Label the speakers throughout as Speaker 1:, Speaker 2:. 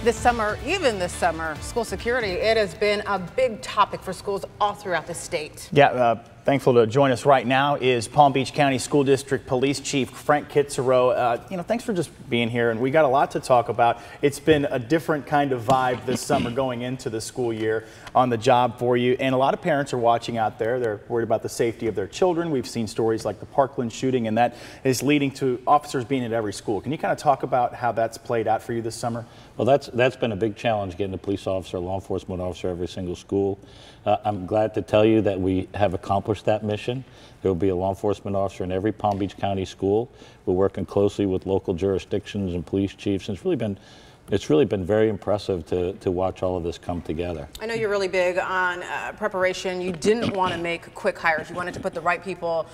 Speaker 1: This summer, even this summer, school security, it has been a big topic for schools all throughout the state.
Speaker 2: Yeah, thankful to join us right now is Palm Beach County School District Police Chief Frank Kitzerow. Thanks for just being here, and we got a lot to talk about. It's been a different kind of vibe this summer going into the school year on the job for you, and a lot of parents are watching out there. They're worried about the safety of their children. We've seen stories like the Parkland shooting, and that is leading to officers being at every school. Can you kind of talk about how that's played out for you this summer?
Speaker 3: Well, that's been a big challenge, getting a police officer, law enforcement officer every single school. I'm glad to tell you that we have accomplished that mission. There will be a law enforcement officer in every Palm Beach County school. We're working closely with local jurisdictions and police chiefs, and it's really been very impressive to watch all of this come together.
Speaker 1: I know you're really big on preparation. You didn't want to make quick hires. You wanted to put the right people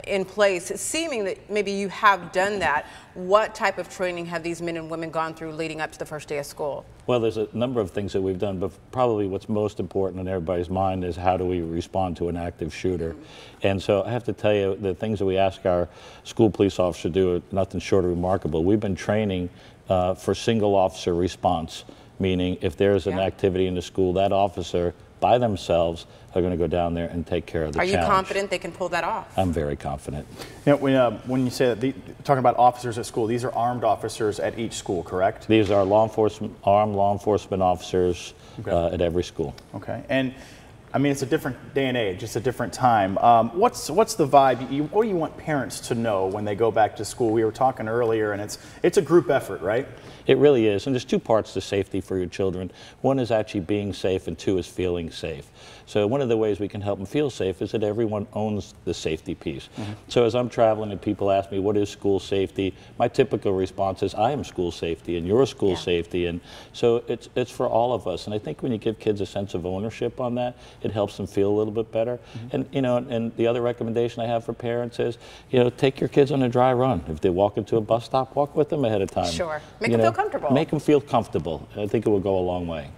Speaker 1: in place. Seeming that maybe you have done that, what type of training have these men and women gone through leading up to the first day of school?
Speaker 3: Well, there's a number of things that we've done, but probably what's most important in everybody's mind is how do we respond to an active shooter. And so I have to tell you, the things that we ask our school police officers to do are nothing short of remarkable. We've been training for single officer response, meaning if there's an activity in the school, that officer by themselves are going to go down there and take care of the challenge.
Speaker 1: Are you confident they can pull that off?
Speaker 3: I'm very confident.
Speaker 2: You know, when you say that, talking about officers at school, these are armed officers at each school, correct?
Speaker 3: These are armed law enforcement officers at every school. Okay.
Speaker 2: And I mean, it's a different day and age, it's a different time. What's the vibe? What do you want parents to know when they go back to school? We were talking earlier, and it's a group effort, right?
Speaker 3: It really is, and there's two parts to safety for your children. One is actually being safe, and two is feeling safe. So one of the ways we can help them feel safe is that everyone owns the safety piece. So as I'm traveling and people ask me, what is school safety? My typical response is, I am school safety, and you're school safety. And so it's for all of us. And I think when you give kids a sense of ownership on that, it helps them feel a little bit better. And and the other recommendation I have for parents is, take your kids on a dry run. If they walk into a bus stop, walk with them ahead of time.
Speaker 1: Sure. Make them feel comfortable.
Speaker 3: Make them feel comfortable. I think it will go a long way.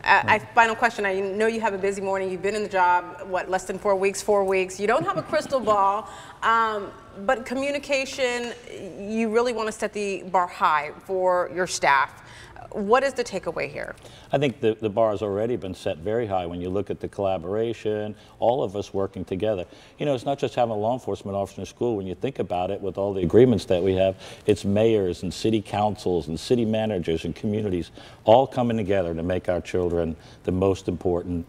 Speaker 1: Final question. I know you have a busy morning. You've been in the job, what, less than 4 weeks, 4 weeks. You don't have a crystal ball, but communication, you really want to set the bar high for your staff. What is the takeaway here?
Speaker 3: I think the bar has already been set very high when you look at the collaboration, all of us working together. It's not just having a law enforcement officer in school. When you think about it, with all the agreements that we have, it's mayors and city councils and city managers and communities all coming together to make our children the most important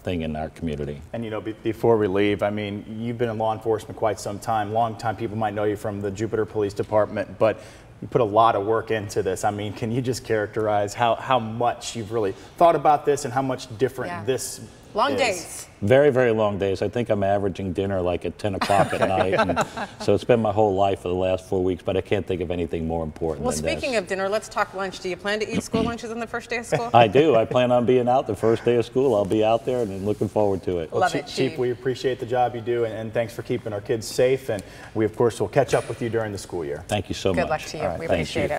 Speaker 3: thing in our community.
Speaker 2: And before we leave, I mean, you've been in law enforcement quite some time. Long time people might know you from the Jupiter Police Department, but you put a lot of work into this. I mean, can you just characterize how much you've really thought about this and how much different this
Speaker 1: Long
Speaker 2: is?
Speaker 1: days.
Speaker 3: Very, very long days. I think I'm averaging dinner like at 10 o'clock at night. And so it's been my whole life for the last 4 weeks, but I can't think of anything more important than this.
Speaker 1: Well, speaking of dinner, let's talk lunch. Do you plan to eat school lunches on the first day of school?
Speaker 3: I do. I plan on being out the first day of school. I'll be out there and I'm looking forward to it.
Speaker 2: Well,
Speaker 1: Love it,
Speaker 2: Chief, we appreciate the job you do, and thanks for keeping our kids safe. And we, of course, will catch up with you during the school year.
Speaker 3: Thank you so much.
Speaker 1: Good luck to you.
Speaker 2: All right,
Speaker 1: we appreciate it.